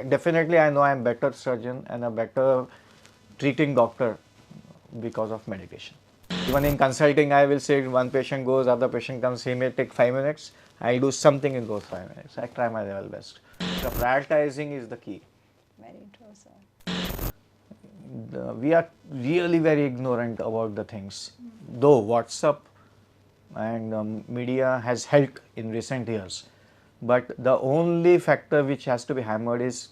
definitely I know I'm better surgeon and a better treating doctor because of medication. Even in consulting, I will say one patient goes, other patient comes, he may take 5 minutes. I'll do something in those 5 minutes. I try my level best. The prioritizing is the key. Very true, sir. We are really very ignorant about the things. Though WhatsApp and media has helped in recent years, but the only factor which has to be hammered is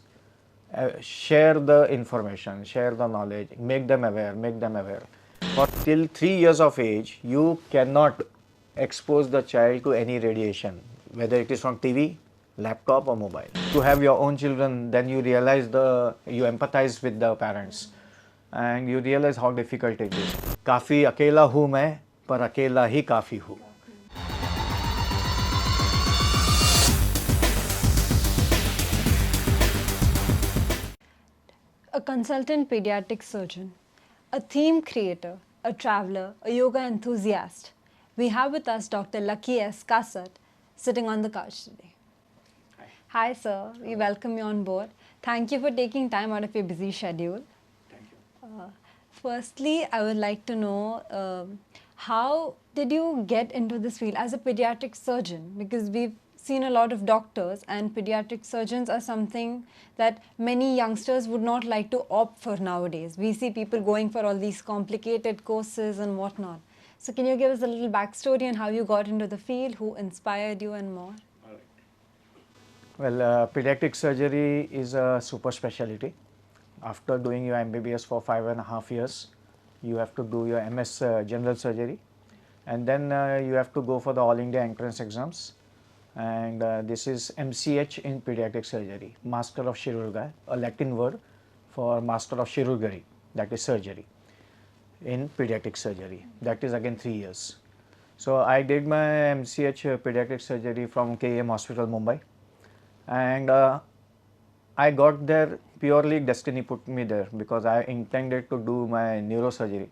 share the information, share the knowledge, make them aware, make them aware. For till 3 years of age, you cannot expose the child to any radiation, whether it is from TV, laptop or mobile. To have your own children, then you realize you empathize with the parents and you realize how difficult it is. काफ़ी अकेला हूँ मैं, पर अकेला ही काफ़ी हूँ. A consultant pediatric surgeon, a theme creator, a traveler, a yoga enthusiast. We have with us Dr. Laxmikant S Kasat sitting on the couch today. Hi sir, we welcome you on board. Thank you for taking time out of your busy schedule. Thank you. Firstly, I would like to know how did you get into this field as a pediatric surgeon? Because we've seen a lot of doctors and pediatric surgeons are something that many youngsters would not like to opt for nowadays. We see people going for all these complicated courses and whatnot. So can you give us a little backstory on how you got into the field, who inspired you and more? Well, pediatric surgery is a super specialty. After doing your MBBS for 5.5 years, you have to do your MS general surgery, and then you have to go for the All India entrance exams. And this is MCH in pediatric surgery, Master of Chirurgy, a Latin word for Master of Chirurgery, that is surgery in pediatric surgery. That is again 3 years. So I did my MCH pediatric surgery from KEM Hospital, Mumbai, and I got there purely destiny put me there because I intended to do my neurosurgery.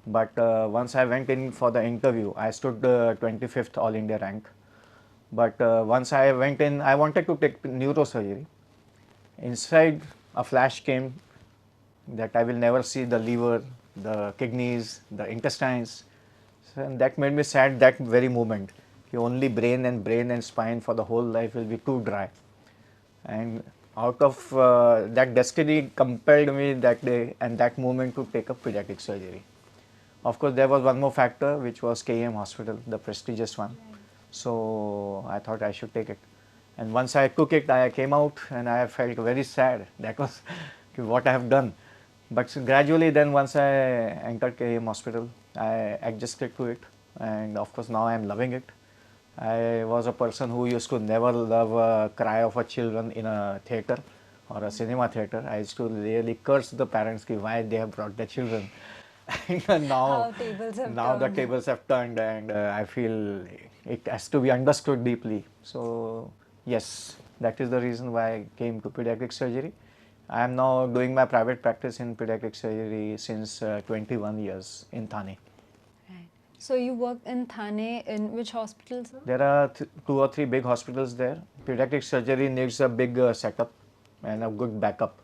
But once I went in for the interview, I stood 25th All India rank. But once I went in, I wanted to take neurosurgery. Inside, a flash came that I will never see the liver, the kidneys, the intestines. So, and that made me sad that very moment. Only brain and spine for the whole life will be too dry. And out of that destiny compelled me that day and that moment to take up pediatric surgery. Of course, there was one more factor, which was KEM Hospital, the prestigious one. So I thought I should take it. And once I took it, I came out and I felt very sad. That was what I have done. But gradually then once I entered KEM Hospital, I adjusted to it. And of course now I am loving it. I was a person who used to never love a cry of a children in a theatre or a cinema theatre. I used to really curse the parents why they have brought their children. And now the tables have turned and I feel it has to be understood deeply. So yes, that is the reason why I came to pediatric surgery. I am now doing my private practice in pediatric surgery since 21 years in Thane. Right. So you work in Thane in which hospital, sir? There are 2 or 3 big hospitals there. Pediatric surgery needs a big setup and a good backup.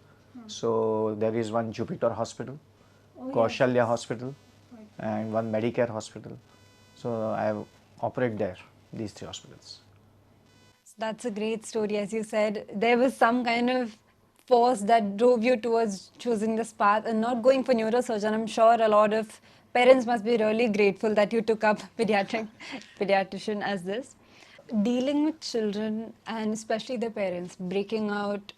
So there is one Jupiter Hospital, Kaushalya Hospital, and one Medicare Hospital. So I operate there, these 3 hospitals. That's a great story. As you said, there was some kind of force that drove you towards choosing this path and not going for neurosurgeon. I'm sure a lot of parents must be really grateful that you took up pediatrician as this. Dealing with children and especially the parents, breaking out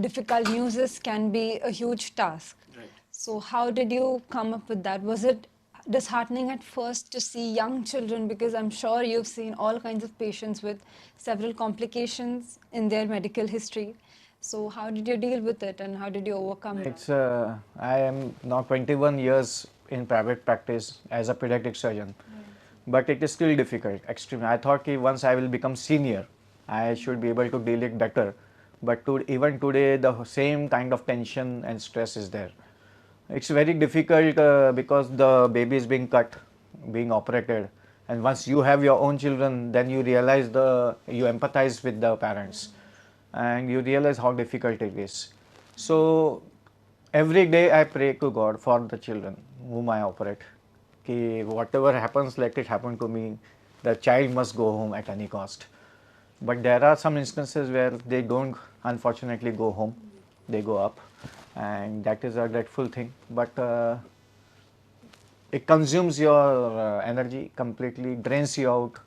difficult news can be a huge task. Right. So how did you come up with that? Was it disheartening at first to see young children, because I'm sure you've seen all kinds of patients with several complications in their medical history? So how did you deal with it and how did you overcome it? I am now 21 years in private practice as a pediatric surgeon, but it is still difficult, extremely. I thought once I will become senior, I should be able to deal it better, but even today the same kind of tension and stress is there. It's very difficult because the baby is being cut, being operated, and once you have your own children, then you realize you empathize with the parents. and you realize how difficult it is. So every day I pray to God for the children whom I operate. Ki whatever happens, let it happen to me. The child must go home at any cost. But there are some instances where they don't unfortunately go home, they go up, and that is a dreadful thing. But it consumes your energy completely, drains you out.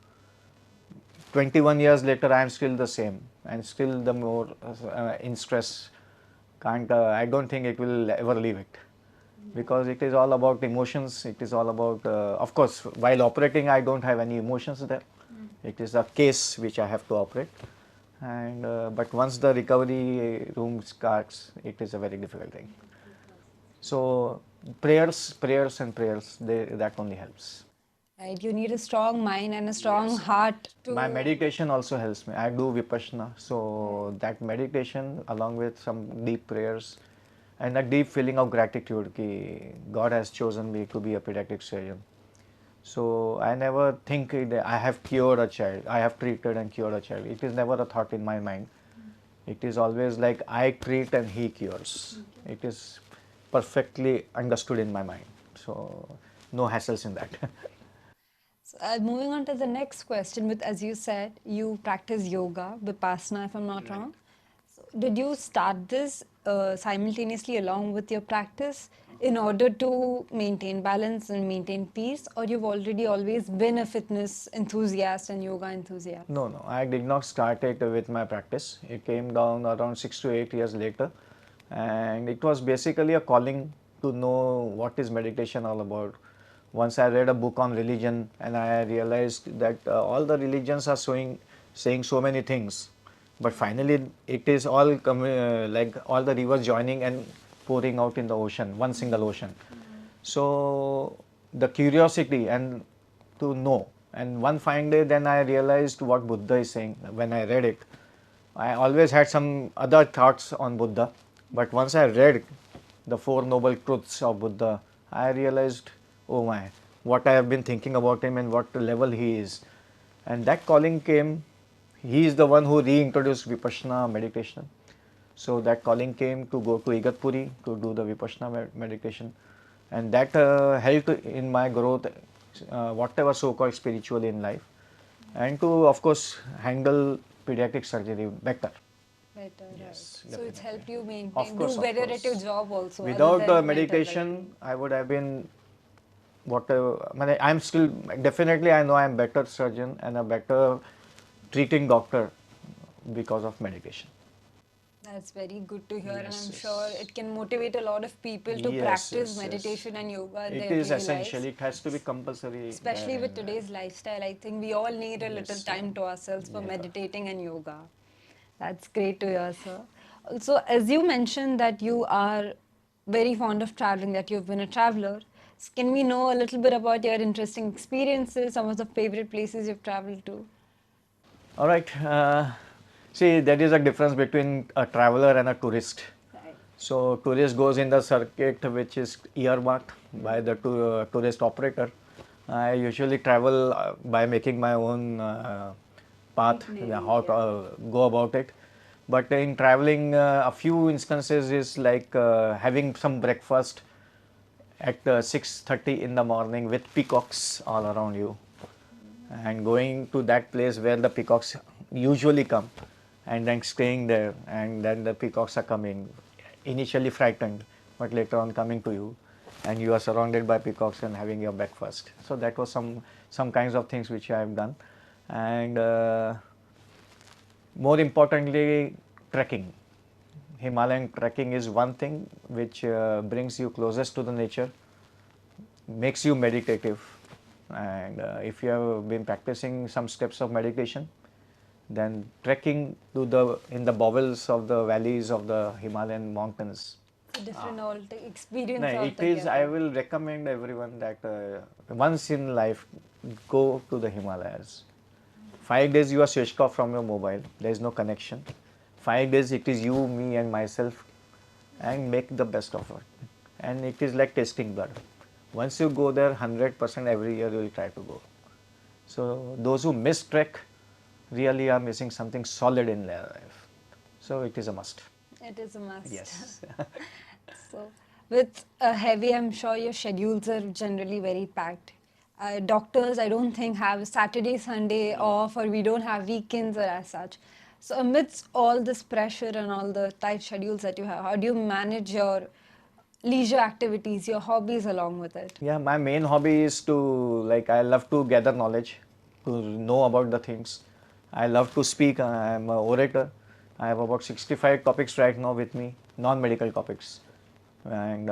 21 years later, I am still the same and still the more in stress. Can't, I don't think it will ever leave it, because it is all about emotions. It is all about, of course, while operating, I don't have any emotions there. It is a case which I have to operate. And but once the recovery room starts, it is a very difficult thing. So prayers and prayers, that only helps. Right, you need a strong mind and a strong heart to. My meditation also helps me. I do vipassana, so that meditation along with some deep prayers and a deep feeling of gratitude ki God has chosen me to be a pediatric surgeon. So I never think that I have cured a child, I have treated and cured a child. It is never a thought in my mind. It is always like I treat and he cures. It is perfectly understood in my mind. So no hassles in that. So, moving on to the next question, with as you said, you practice yoga, vipassana, if I'm not wrong. So, did you start this simultaneously along with your practice in order to maintain balance and maintain peace, or you've already always been a fitness enthusiast and yoga enthusiast? No, no, I did not start it with my practice. It came down around 6 to 8 years later, and it was basically a calling to know what is meditation all about. Once I read a book on religion, and I realized that all the religions are saying so many things, but finally it is all like all the rivers joining and pouring out in the ocean, one single ocean. So the curiosity and to know. And one fine day, then I realized what Buddha is saying. When I read it, I always had some other thoughts on Buddha, but once I read the Four Noble Truths of Buddha, I realized, oh my, what I have been thinking about him and what level he is. And that calling came. He is the one who reintroduced Vipassana meditation. So that calling came to go to Igatpuri to do the Vipassana meditation, and that helped in my growth, whatever so-called spiritually in life, and to of course handle pediatric surgery better. Better, Yes, right. So it's definitely. helped you maintain, Of course, do of better at your course. job also. other Without than mental meditation, well-being. I would have been whatever. I am still definitely. I know I am better surgeon and a better treating doctor because of meditation. That's very good to hear, and Yes, I'm sure yes. it can motivate a lot of people to Yes, practice yes, yes. meditation and yoga in It their is daily essential. lives. It has to be compulsory there Especially with in today's lifestyle, I think we all need a little yes, time to ourselves for yeah. meditating and yoga. That's great to hear, sir. Also, as you mentioned that you are very fond of traveling, that you've been a traveler, can we know a little bit about your interesting experiences, some of the favorite places you've traveled to? All right. See, there is a difference between a traveler and a tourist. Right. So, tourist goes in the circuit which is earmarked by the tourist operator. I usually travel by making my own path, how to go about it. But in traveling, a few instances is like having some breakfast at 6:30 in the morning with peacocks all around you, and going to that place where the peacocks usually come, and then staying there, and then the peacocks are coming, initially frightened, but later on coming to you, and you are surrounded by peacocks and having your breakfast. So that was some kinds of things which I have done. And more importantly, trekking. Himalayan trekking is one thing which brings you closest to the nature, makes you meditative, and if you have been practicing some steps of meditation, then trekking to the in the bowels of the valleys of the Himalayan mountains. It's a different experience No, it is. I altogether. will recommend everyone that once in life go to the Himalayas. 5 days you are switched off from your mobile. There is no connection. 5 days it is you, me, and myself, and make the best of it. And it is like tasting blood. Once you go there, 100% every year you will try to go. So those who miss trek really are missing something solid in their life. So it is a must. It is a must. Yes. So, with a heavy, I'm sure your schedules are generally very packed. Doctors, I don't think have Saturday, Sunday off, or we don't have weekends or as such. So, amidst all this pressure and all the tight schedules that you have, how do you manage your leisure activities, your hobbies along with it? Yeah, my main hobby is to, like, I love to gather knowledge, to know about the things. I love to speak. I am an orator. I have about 65 topics right now with me, non-medical topics. And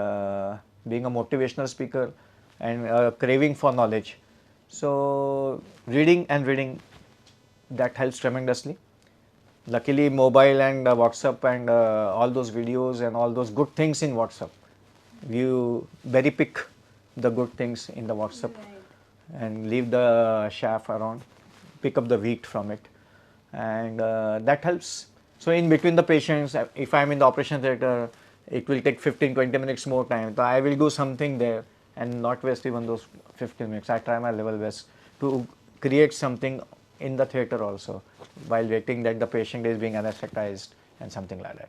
being a motivational speaker and craving for knowledge. So reading and reading, that helps tremendously. Luckily, mobile and WhatsApp and all those videos and all those good things in WhatsApp, you very pick the good things in the WhatsApp and leave the chaff around, pick up the wheat from it, and that helps. So in between the patients, if I'm in the operation theatre, it will take 15-20 minutes more time. So I will do something there and not waste even those 15 minutes. I try my level best to create something in the theatre also while waiting that the patient is being anesthetized and something like that.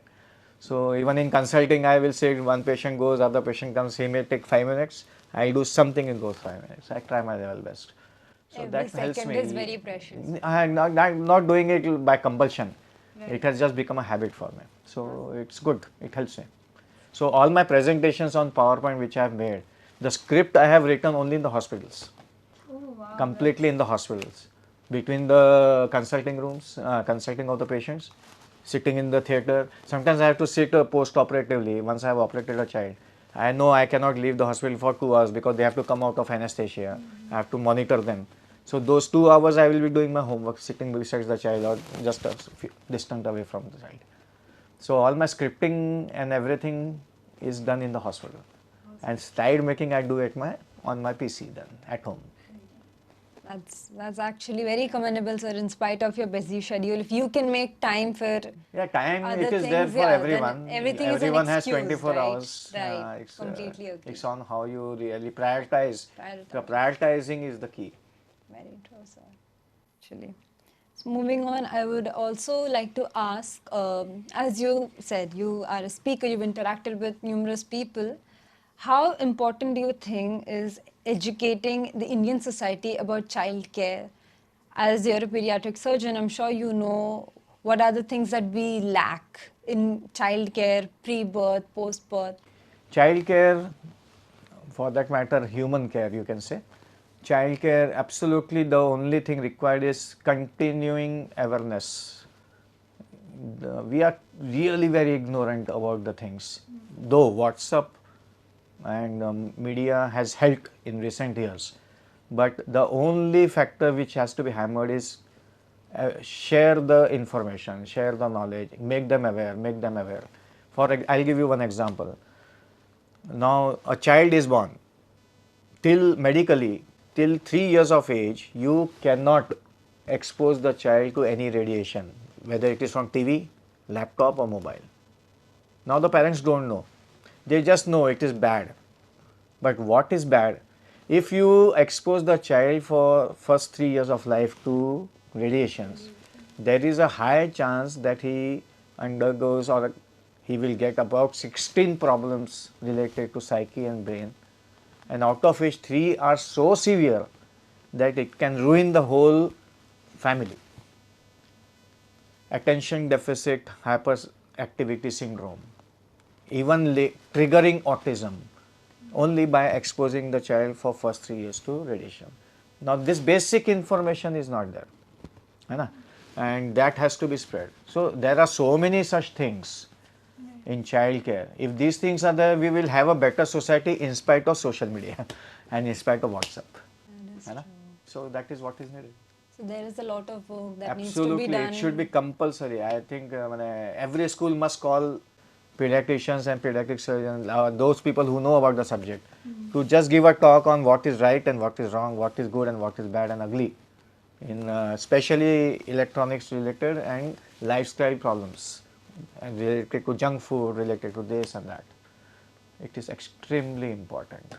So even in consulting, I will say one patient goes, other patient comes, he may take 5 minutes. I do something in those 5 minutes. I try my level best. So Every that helps second me. is very precious. I'm not doing it by compulsion. Right. It has just become a habit for me. So it's good. It helps me. So all my presentations on PowerPoint which I have made, the script I have written only in the hospitals. Oh, wow. Completely in the hospitals. Between the consulting rooms, consulting of the patients, sitting in the theatre. Sometimes I have to sit post-operatively once I have operated a child. I know I cannot leave the hospital for 2 hours because they have to come out of anesthesia. I have to monitor them. So those 2 hours I will be doing my homework, sitting beside the child or just a few distant away from the child. So all my scripting and everything is done in the hospital. And slide making I do on my PC then at home. That's actually very commendable, sir. In spite of your busy schedule, if you can make time for time other it is things, there for yeah, everyone. then everything Everyone is an has excuse, 24 right? hours. Right. Completely agree. It's on how you really prioritize. The Prioritize. prioritizing is the key. Very true, sir. Actually. So moving on, I would also like to ask, as you said, you are a speaker, you've interacted with numerous people. How important do you think is educating the Indian society about child care? As you're a pediatric surgeon, I'm sure you know what are the things that we lack in child care, pre-birth, post-birth. Child care, for that matter, human care, you can say. Child care, absolutely the only thing required is continuing awareness. We are really very ignorant about the things. Though WhatsApp and media has helped in recent years, but the only factor which has to be hammered is share the information, share the knowledge, make them aware. I'll give you one example. Now a child is born, medically till 3 years of age you cannot expose the child to any radiation, whether it is from TV, laptop or mobile. Now the parents don't know, they just know it is bad. But what is bad? If you expose the child for first 3 years of life to radiations, there is a high chance that he undergoes or he will get about 16 problems related to psyche and brain, and out of which 3 are so severe that it can ruin the whole family. Attention deficit hyperactivity syndrome, even triggering autism, only by exposing the child for first 3 years to radiation. Now this basic information is not there, and that has to be spread. So there are so many such things in child care. If these things are there, we will have a better society in spite of social media and in spite of WhatsApp. So that is what is needed. So there is a lot of work that Absolutely, needs to be done. it should be compulsory. I think every school must call pediatricians and pediatric surgeons, those people who know about the subject, to just give a talk on what is right and what is wrong, what is good and what is bad and ugly, in especially electronics related and lifestyle problems, and related to junk food, related to this and that. It is extremely important.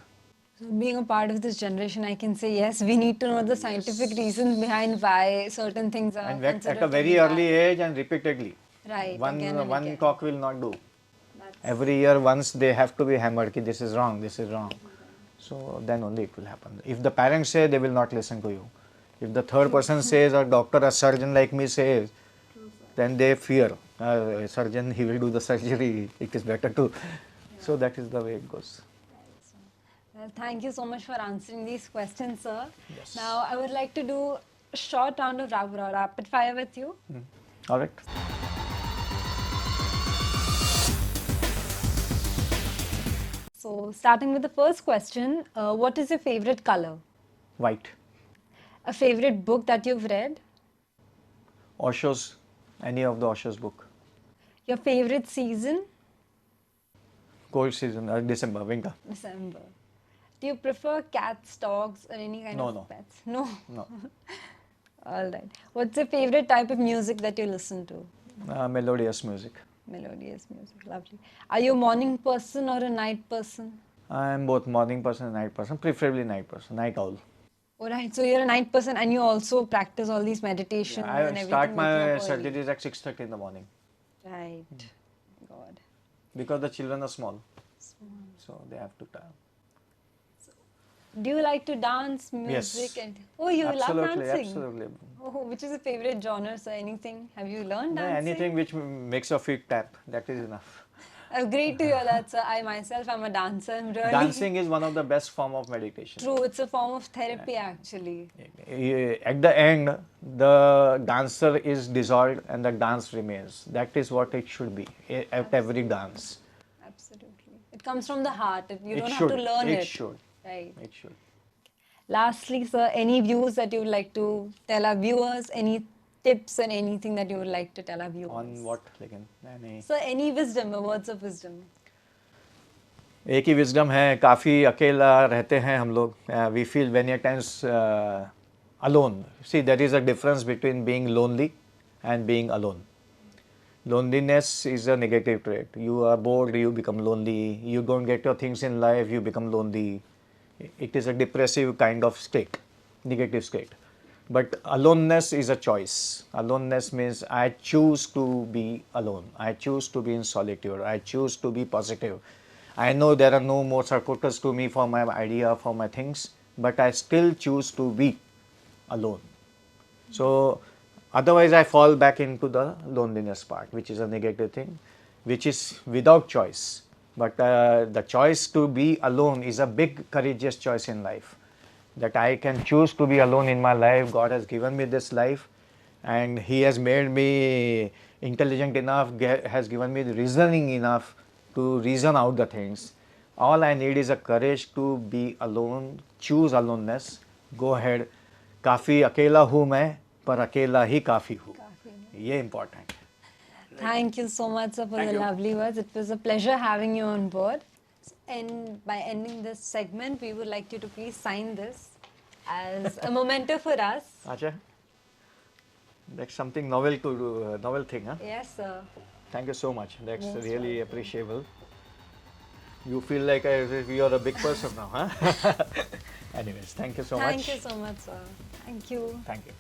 So being a part of this generation, I can say yes, we need to know the scientific reasons behind why certain things are And considered at a to very be early bad. age and repeatedly. Right. One again and one again. cock will not do. That's Every year once they have to be hammered ki this is wrong, this is wrong. So then only it will happen. If the parents say, they will not listen to you. If the third person says, a doctor, a surgeon like me says, then they fear. A surgeon, he will do the surgery. It is better to. So that is the way it goes. Well, thank you so much for answering these questions, sir. Yes. Now, I would like to do a short round of rapid fire with you. All right. So, starting with the first question, what is your favorite color? White. A favorite book that you've read? Osho's, any of the Osho's book. Your favorite season? Cold season, December, winter. December. Do you prefer cats, dogs, or any kind No, of no. pets? No. No. All right. What's your favorite type of music that you listen to? Melodious music. Melodious music. Lovely. Are you a morning person or a night person? I am both morning person and night person, preferably night person, night owl. All right. So you're a night person and you also practice all these meditations and I everything. start my waking up early. surgeries at 6:30 in the morning Right. God. because the children are small. So they have to time. Do you like to dance, music, Yes. and you Absolutely, love dancing? absolutely. Oh, which is your favorite genre, sir? Anything? Have you learned No, dancing? anything which makes your feet tap, that is enough. Great to hear that, sir. I myself am a dancer. I'm really Dancing is one of the best form of meditation. true. It's a form of therapy, actually. At the end, the dancer is dissolved and the dance remains. That is what it should be at every dance. Absolutely. It comes from the heart. You It don't should. have to learn it. It should. Right. It should. Lastly, sir, any views that you would like to tell our viewers? Any tips and anything that you would like to tell our viewers? On what? Any? Sir, any wisdom or words of wisdom? एक ही wisdom है, काफ़ी अकेला रहते हैं हम लोग. We feel many times alone. See, there is a difference between being lonely and being alone. Loneliness is a negative trait. You are bored, you become lonely. You don't get your things in life, you become lonely. It is a depressive kind of state, negative state. But aloneness is a choice. Aloneness means I choose to be alone. I choose to be in solitude. I choose to be positive. I know there are no more supporters to me for my idea, for my things, but I still choose to be alone. So otherwise I fall back into the loneliness part, which is a negative thing, which is without choice. But the choice to be alone is a big courageous choice in life. That I can choose to be alone in my life. God has given me this life and He has made me intelligent enough, has given me the reasoning enough to reason out the things. All I need is a courage to be alone, choose aloneness, go ahead. काफ़ी अकेला हूँ मैं, पर अकेला ही काफ़ी हूँ. ये important. Thank you so much, sir, for the lovely words. It was a pleasure having you on board. And by ending this segment, we would like you to please sign this as a memento for us. Acha, that's something novel to do, novel thing, huh? Yes, sir. Thank you so much. That's Most really appreciable. You feel like you are a big person now, huh? Anyways, thank you so much. Thank you so much, sir. Thank you. Thank you.